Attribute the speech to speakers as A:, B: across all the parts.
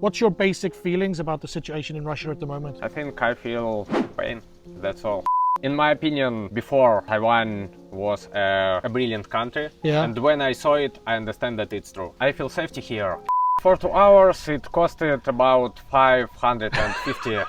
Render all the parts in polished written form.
A: What's your basic feelings about the situation in Russia at the moment?
B: I think I feel pain, that's all. In my opinion, before Taiwan was a brilliant country, and when I saw it, I understand that it's true. I feel safety here. For 2 hours, it costed about 550.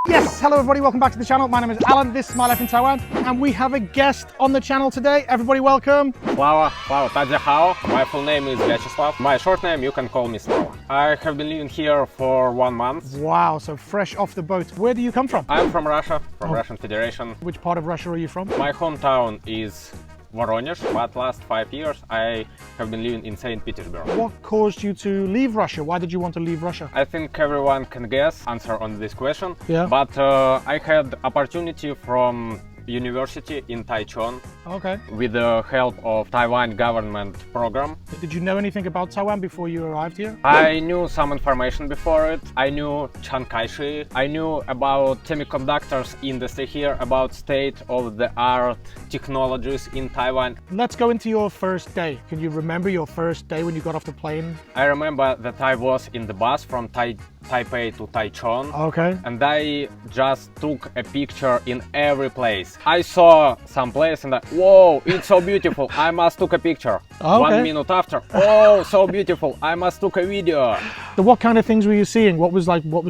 A: Yes, hello everybody, welcome back to the channel. My name is Alan, this is My Life in Taiwan, and we have a guest on the channel today. Everybody welcome.
B: Slava, Tadjahao. My full name is Vyacheslav. My short name, you can call me Slava. I have been living here for 1 month.
A: Wow, so fresh off the boat. Where do you come from?
B: I'm from Russia, from Russian Federation.
A: Which part of Russia are you from?
B: My hometown is Voronezh, but last 5 years I have been living in St. Petersburg.
A: What caused you to leave Russia? Why did you want to leave Russia?
B: I think everyone can guess answer on this question.
A: Yeah.
B: But I had opportunity from university in Taichung.
A: Okay.
B: With the help of Taiwan government program.
A: Did you know anything about Taiwan before you arrived here?
B: I knew some information before it. I knew Chiang Kai-shek. I knew about semiconductors industry here, about state-of-the-art technologies in Taiwan.
A: Let's go into your first day. Can you remember your first day when you got off the plane?
B: I remember that I was in the bus from Taipei to Taichung.
A: Okay.
B: And I just took a picture in every place. I saw some place and whoa, it's so beautiful, I must take a picture.
A: Okay.
B: 1 minute after, oh, so beautiful, I must take a video.
A: So what kind of things were you seeing? What was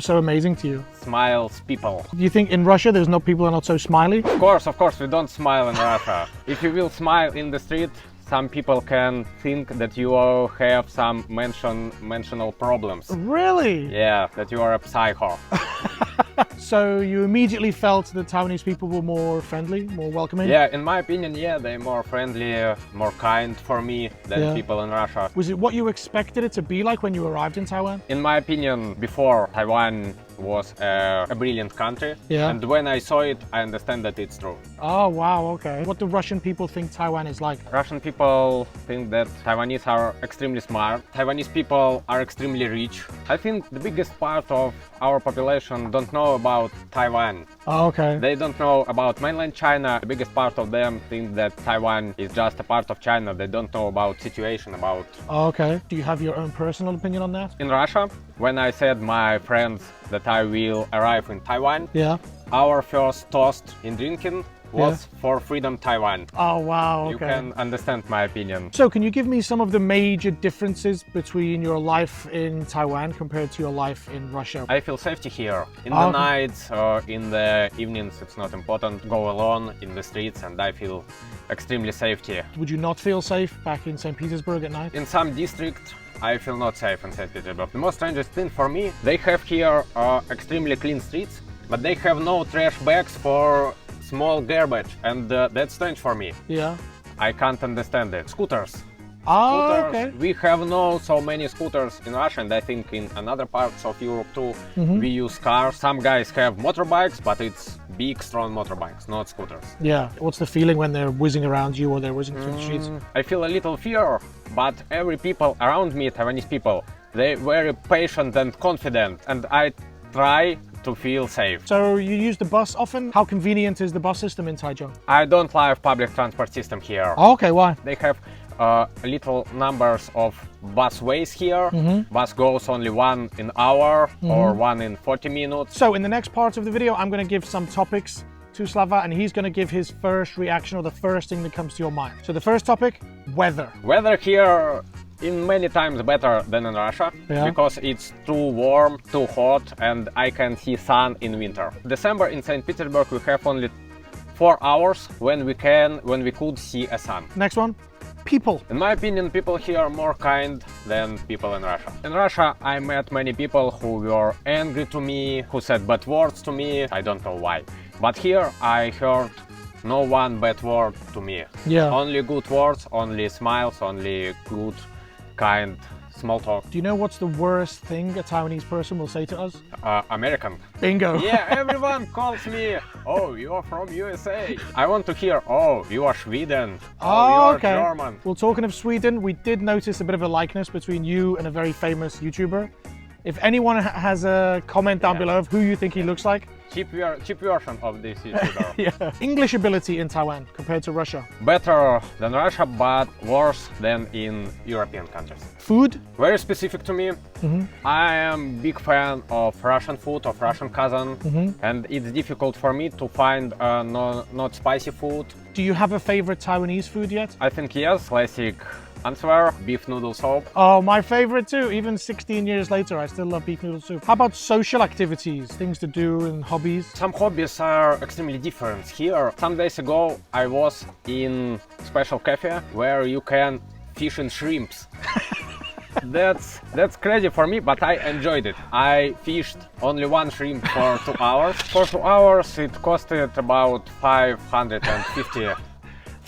A: so amazing to you?
B: Smiles, people.
A: Do you think in Russia there's no people are not so smiley?
B: Of course, we don't smile in Russia. If you will smile in the street, some people can think that you have some mental problems.
A: Really?
B: Yeah, that you are a psycho.
A: So you immediately felt that Taiwanese people were more friendly, more welcoming?
B: Yeah, in my opinion, yeah, they're more friendly, more kind for me than people in Russia.
A: Was it what you expected it to be like when you arrived in Taiwan?
B: In my opinion, before Taiwan was a brilliant country, and when I saw it, I understand that it's true.
A: Oh wow, okay. What do Russian people think Taiwan is like?
B: Russian people think that Taiwanese are extremely smart. Taiwanese people are extremely rich. I think the biggest part of our population don't know about Taiwan.
A: Oh, okay.
B: They don't know about mainland China. The biggest part of them think that Taiwan is just a part of China. They don't know about situation, about...
A: Oh, okay. Do you have your own personal opinion on that?
B: In Russia, when I said my friends that I will arrive in Taiwan, our first toast in drinking was for freedom Taiwan.
A: Oh wow, okay.
B: You can understand my opinion.
A: So can you give me some of the major differences between your life in Taiwan compared to your life in Russia?
B: I feel safety here. In the nights or in the evenings, it's not important. Go alone in the streets and I feel extremely safety.
A: Would you not feel safe back in St. Petersburg at night?
B: In some districts, I feel not safe in St. Petersburg. The most strangest thing for me, they have here extremely clean streets, but they have no trash bags for small garbage, and that's strange for me.
A: Yeah.
B: I can't understand it. Scooters.
A: Oh, okay.
B: We have so many scooters in Russia, and I think in other parts of Europe too, we use cars. Some guys have motorbikes, but it's big, strong motorbikes, not scooters.
A: Yeah. What's the feeling when they're whizzing around you or they're whizzing through the streets?
B: I feel a little fear, but every people around me, Taiwanese people, they're very patient and confident, and I try to feel safe.
A: So you use the bus often? How convenient is the bus system in Taichung?
B: I don't like public transport system here.
A: Oh, okay, why?
B: They have little numbers of busways here. Bus goes only 1 in hour or 1 in 40 minutes.
A: So in the next part of the video, I'm going to give some topics to Slava and he's going to give his first reaction or the first thing that comes to your mind. So the first topic, weather.
B: Weather here in many times better than in Russia, because it's too warm, too hot, and I can see sun in winter. December in St. Petersburg we have only 4 hours when we could see a sun.
A: Next one, people.
B: In my opinion, people here are more kind than people in Russia. In Russia, I met many people who were angry to me, who said bad words to me. I don't know why. But here I heard no one bad word to me. Yeah. Only good words, only smiles, only good, kind small talk.
A: Do you know what's the worst thing a Taiwanese person will say to us?
B: American.
A: Bingo.
B: Yeah, everyone calls me, oh, you're from USA. I want to hear, oh, you are Sweden. Oh, you are German.
A: Well, talking of Sweden, we did notice a bit of a likeness between you and a very famous YouTuber If anyone has a comment down below of who you think he looks like.
B: Cheap version of this YouTuber.
A: Yeah. English ability in Taiwan compared to Russia.
B: Better than Russia, but worse than in European countries.
A: Food?
B: Very specific to me. I am big fan of Russian food, of Russian cuisine, and it's difficult for me to find not spicy food.
A: Do you have a favorite Taiwanese food yet?
B: I think yes, classic answer, beef noodle soup.
A: Oh, my favorite too. Even 16 years later, I still love beef noodle soup. How about social activities, things to do and hobbies?
B: Some hobbies are extremely different here. Some days ago, I was in special cafe where you can fish and shrimps. That's crazy for me, but I enjoyed it. I fished only one shrimp for 2 hours. For 2 hours, it costed about 550.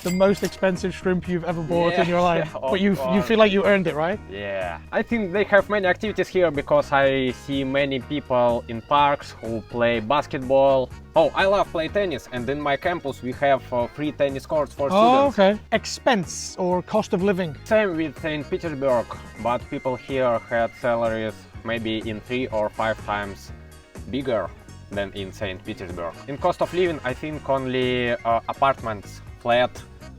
A: The most expensive shrimp you've ever bought in your life.
B: Yeah,
A: But you feel like you earned it, right?
B: Yeah. I think they have many activities here because I see many people in parks who play basketball. Oh, I love play tennis, and in my campus we have free tennis courts for students.
A: Oh, okay. Expense or cost of living?
B: Same with St. Petersburg, but people here had salaries maybe in 3 or 5 times bigger than in St. Petersburg. In cost of living, I think only apartments, flat,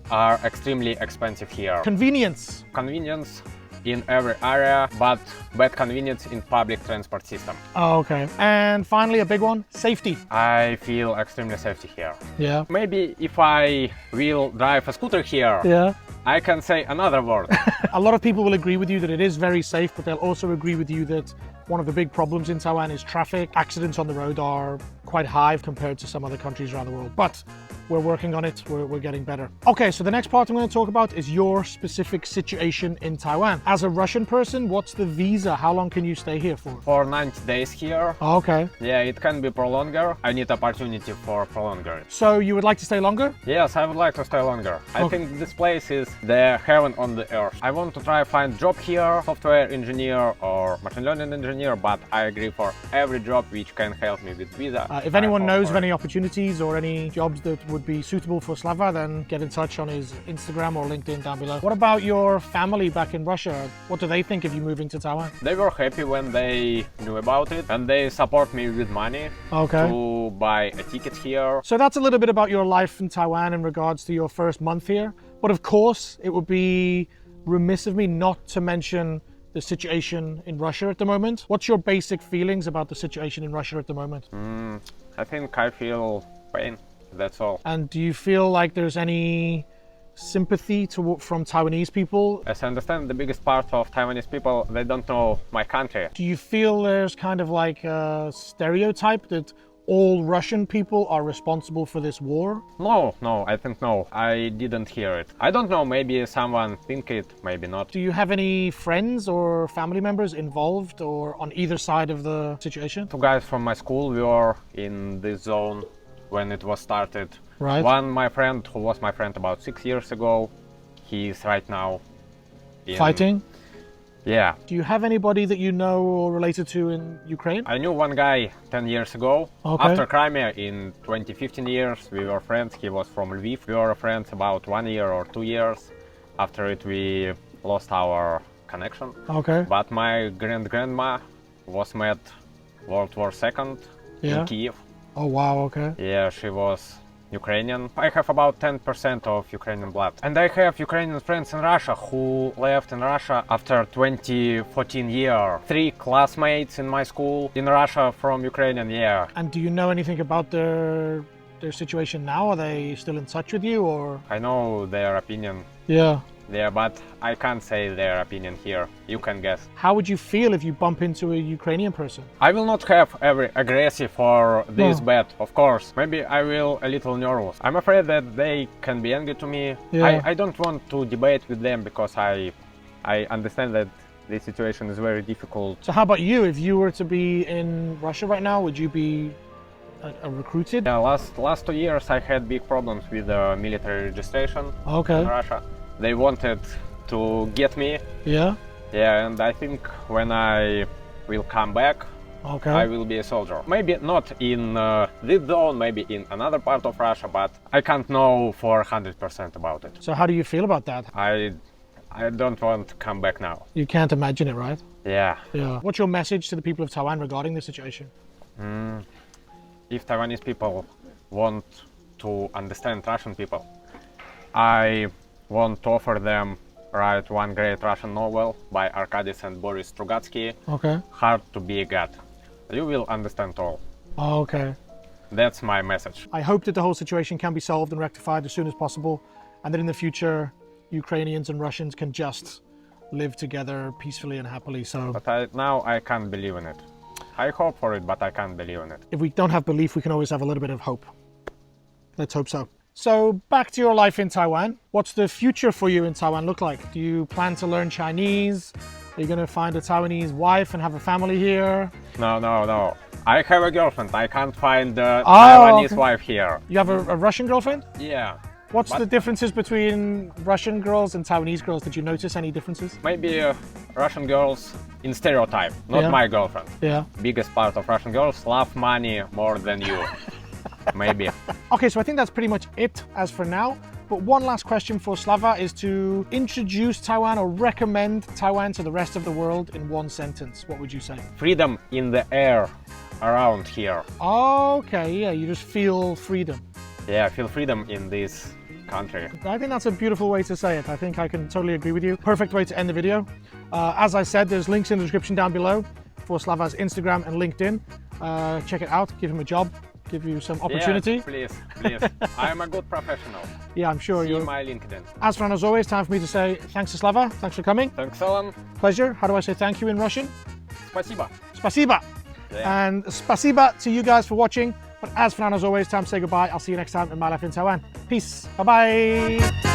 B: are extremely expensive here.
A: Convenience.
B: Convenience in every area, but bad convenience in public transport system.
A: Oh, okay. And finally, a big one, safety.
B: I feel extremely safety here.
A: Yeah.
B: Maybe if I will drive a scooter here,
A: Yeah.
B: I can say another word.
A: A lot of people will agree with you that it is very safe, but they'll also agree with you that one of the big problems in Taiwan is traffic. Accidents on the road are quite high compared to some other countries around the world, but we're working on it. We're getting better. Okay, so the next part I'm going to talk about is your specific situation in Taiwan. As a Russian person, what's the visa? How long can you stay here for?
B: For 90 days here.
A: Okay.
B: Yeah, it can be prolonger. I need opportunity for prolonger it.
A: So you would like to stay longer?
B: Yes, I would like to stay longer. I think this place is the heaven on the earth. I want to try find job here, software engineer or machine learning engineer, but I agree for every job which can help me with visa.
A: If anyone knows of any opportunities or any jobs that would be suitable for Slava, then get in touch on his Instagram or LinkedIn down below. What about your family back in Russia? What do they think of you moving to Taiwan?
B: They were happy when they knew about it, and they support me with money to buy a ticket here.
A: So that's a little bit about your life in Taiwan in regards to your first month here. But of course, it would be remiss of me not to mention the situation in Russia at the moment. What's your basic feelings about the situation in Russia at the moment?
B: I think I feel pain, that's all.
A: And do you feel like there's any sympathy from Taiwanese people?
B: As I understand, the biggest part of Taiwanese people, they don't know my country.
A: Do you feel there's kind of like a stereotype that all Russian people are responsible for this war?
B: No, I think no. I didn't hear it. I don't know, maybe someone think it, maybe not.
A: Do you have any friends or family members involved or on either side of the situation?
B: 2 guys from my school were in this zone when it was started.
A: Right.
B: One, my friend, who was my friend about 6 years ago, he is right now
A: fighting?
B: Yeah.
A: Do you have anybody that you know or related to in Ukraine?
B: I knew one guy 10 years ago. After Crimea in 2015 years, we were friends. He was from Lviv. We were friends about 1 year or 2 years. After it, we lost our connection.
A: Okay.
B: But my grandma was met World War II in Kiev.
A: Oh, wow, okay.
B: Yeah, she was Ukrainian. I have about 10% of Ukrainian blood. And I have Ukrainian friends in Russia who left in Russia after 2014 year. 3 classmates in my school in Russia from Ukrainian, yeah.
A: And do you know anything about their situation now? Are they still in touch with you or?
B: I know their opinion.
A: Yeah.
B: Yeah, but I can't say their opinion here. You can guess.
A: How would you feel if you bump into a Ukrainian person?
B: I will not have every aggressive or this bad, of course. Maybe I will a little nervous. I'm afraid that they can be angry to me.
A: Yeah.
B: I don't want to debate with them because I understand that the situation is very difficult.
A: So how about you? If you were to be in Russia right now, would you be recruited?
B: Yeah, last 2 years I had big problems with military registration in Russia. They wanted to get me.
A: Yeah?
B: Yeah, and I think when I will come back, I will be a soldier. Maybe not in this zone, maybe in another part of Russia, but I can't know for 100% about it.
A: So how do you feel about that?
B: I don't want to come back now.
A: You can't imagine it, right?
B: Yeah.
A: Yeah. What's your message to the people of Taiwan regarding the situation?
B: If Taiwanese people want to understand Russian people, I want to offer them write one great Russian novel by Arkadis and Boris Strugatsky.
A: Okay.
B: Hard to be a god. You will understand all.
A: Okay.
B: That's my message.
A: I hope that the whole situation can be solved and rectified as soon as possible, and that in the future, Ukrainians and Russians can just live together peacefully and happily. So,
B: But now I can't believe in it. I hope for it, but I can't believe in it.
A: if we don't have belief, we can always have a little bit of hope. Let's hope so. So, back to your life in Taiwan. What's the future for you in Taiwan look like? Do you plan to learn Chinese? Are you going to find a Taiwanese wife and have a family here?
B: No. I have a girlfriend. I can't find a Taiwanese wife here.
A: You have a Russian girlfriend?
B: Yeah.
A: What's the differences between Russian girls and Taiwanese girls? Did you notice any differences?
B: Maybe Russian girls in stereotype, not
A: Yeah.
B: my girlfriend.
A: Yeah.
B: Biggest part of Russian girls love money more than you. Maybe.
A: Okay, so I think that's pretty much it as for now. But one last question for Slava is to introduce Taiwan or recommend Taiwan to the rest of the world in one sentence. What would you say?
B: Freedom in the air around here.
A: Okay, yeah, you just feel freedom.
B: Yeah, feel freedom in this country.
A: I think that's a beautiful way to say it. I think I can totally agree with you. Perfect way to end the video. As I said, there's links in the description down below for Slava's Instagram and LinkedIn. Check it out, give him a job, give you some opportunity.
B: Yes, please. I'm a good professional.
A: Yeah, I'm sure
B: See
A: you're.
B: my LinkedIn.
A: As for now, as always, time for me to say thanks to Slava. Thanks for coming.
B: Thanks, Alan.
A: Pleasure. How do I say thank you in Russian?
B: Спасибо.
A: Spasiba.
B: Yeah.
A: And spasiba to you guys for watching. But as for now, as always, time to say goodbye. I'll see you next time in My Life in Taiwan. Peace. Bye-bye.